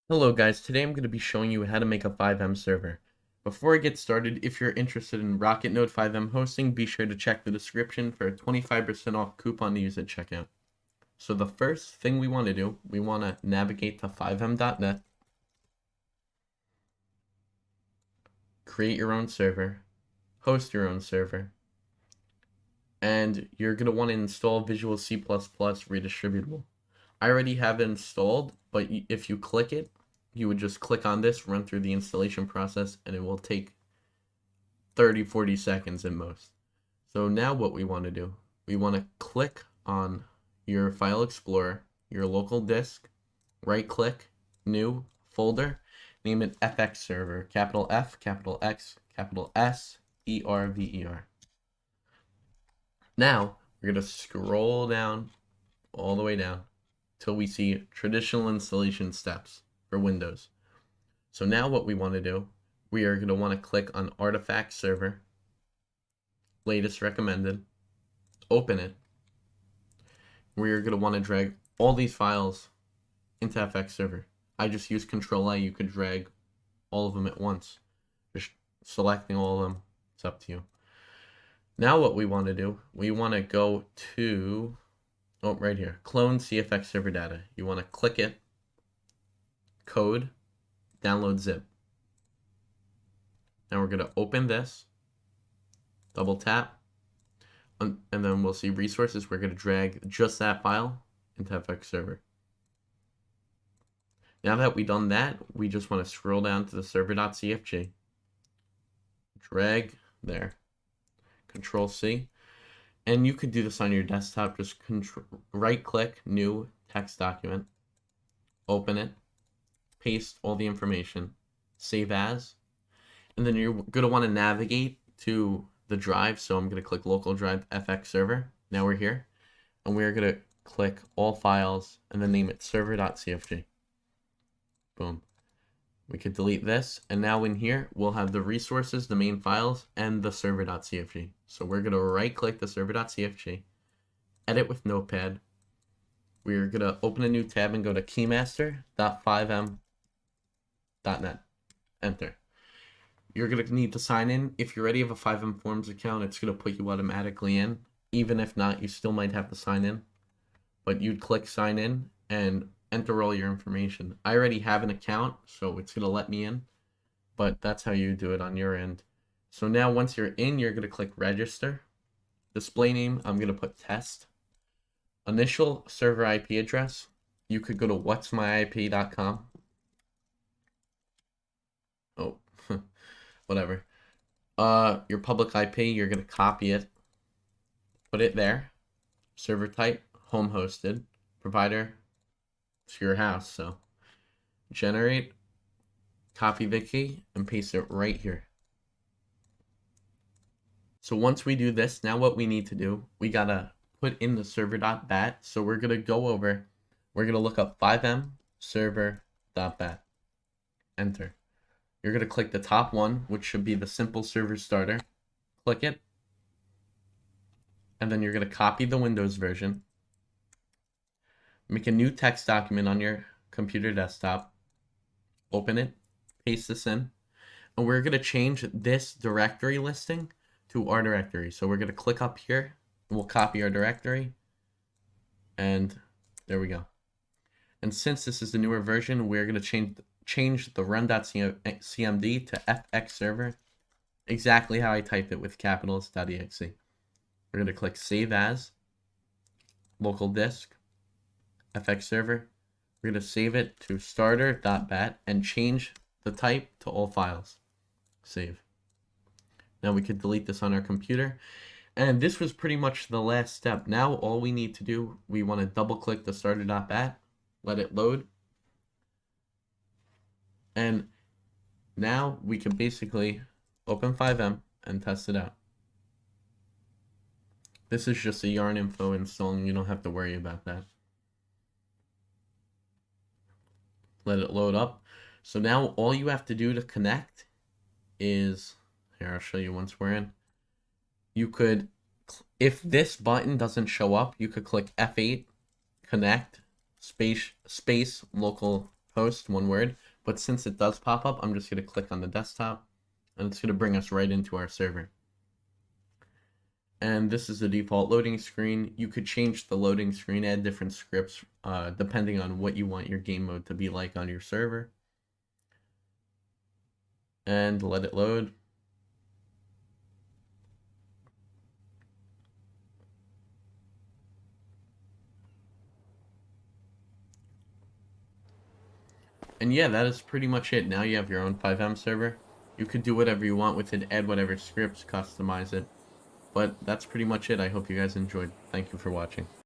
Hello guys, today I'm going to be showing you how to make a FiveM server. Before I get started, if you're interested in Rocket Node FiveM hosting, be sure to check the description for a 25% off coupon to use at checkout. So the first thing we want to do, we want to navigate to FiveM.net, create your own server, host your own server, and you're going to want to install Visual C++ Redistributable. I already have it installed, but if you click it, you would just click on this, run through the installation process, and it will take 30-40 seconds at most. So now what we want to do, we want to click on your file explorer, your local disk, right click, new folder, name it FX server, capital F, capital X, capital S, ERVER. Now we're going to scroll down all the way down till we see traditional installation steps for Windows. So now what we want to do, we are going to want to click on Artifact Server, latest recommended, open it. We are going to want to drag all these files into FX Server. I just use Control-A, you could drag all of them at once. Just selecting all of them, it's up to you. Now what we want to do, we want to go to, right here, clone CFX server data. You want to click it, code, download zip. Now we're going to open this, double tap, and then we'll see resources. We're going to drag just that file into FX server. Now that we've done that, we just want to scroll down to the server.cfg, drag there, Control C, and you could do this on your desktop. Just right click, new text document, open it, paste all the information, save as, and then you're going to want to navigate to the drive. So I'm going to click local drive FX server. Now we're here, and we're going to click all files and then name it server.cfg. Boom. We could delete this, and now in here we'll have the resources, the main files, and the server.cfg. So we're going to right click the server.cfg, edit with Notepad. We're going to open a new tab and go to keymaster.fivem.net. Enter. You're going to need to sign in. If you already have a FiveM Forms account, it's going to put you automatically in. Even if not, you still might have to sign in. But you'd click sign in and enter all your information. I already have an account, so it's going to let me in. But that's how you do it on your end. So now once you're in, you're going to click register. Display name, I'm going to put test. Initial server IP address, you could go to whatsmyip.com. Oh, whatever. Your public IP, you're going to copy it, put it there. Server type, home hosted. Provider, it's your house, so generate, copy the key, and paste it right here. So once we do this, now what we need to do, we gotta put in the server.bat. So we're gonna go over, we're gonna look up FiveM server.bat. Enter. You're gonna click the top one, which should be the simple server starter. Click it. And then you're gonna copy the Windows version. Make a new text document on your computer desktop. Open it, paste this in, and we're gonna change this directory listing to our directory. So we're gonna click up here, and we'll copy our directory, and there we go. And since this is the newer version, we're gonna change the run.cmd to fx server, exactly how I typed it with capitals.exe. We're gonna click save as, local disk, FX server. We're going to save it to starter.bat and change the type to all files. Save. Now we could delete this on our computer. And this was pretty much the last step. Now all we need to do, we want to double click the starter.bat, let it load. And now we can basically open FiveM and test it out. This is just a yarn info installing. You don't have to worry about that. Let it load up. So now all you have to do to connect is, here I'll show you once we're in. You could, if this button doesn't show up, you could click F8, connect, space local post, one word, but since it does pop up, I'm just going to click on the desktop, and it's going to bring us right into our server. And this is the default loading screen. You could change the loading screen, add different scripts, depending on what you want your game mode to be like on your server. And let it load. And yeah, that is pretty much it. Now you have your own FiveM server. You could do whatever you want with it, add whatever scripts, customize it. But that's pretty much it. I hope you guys enjoyed. Thank you for watching.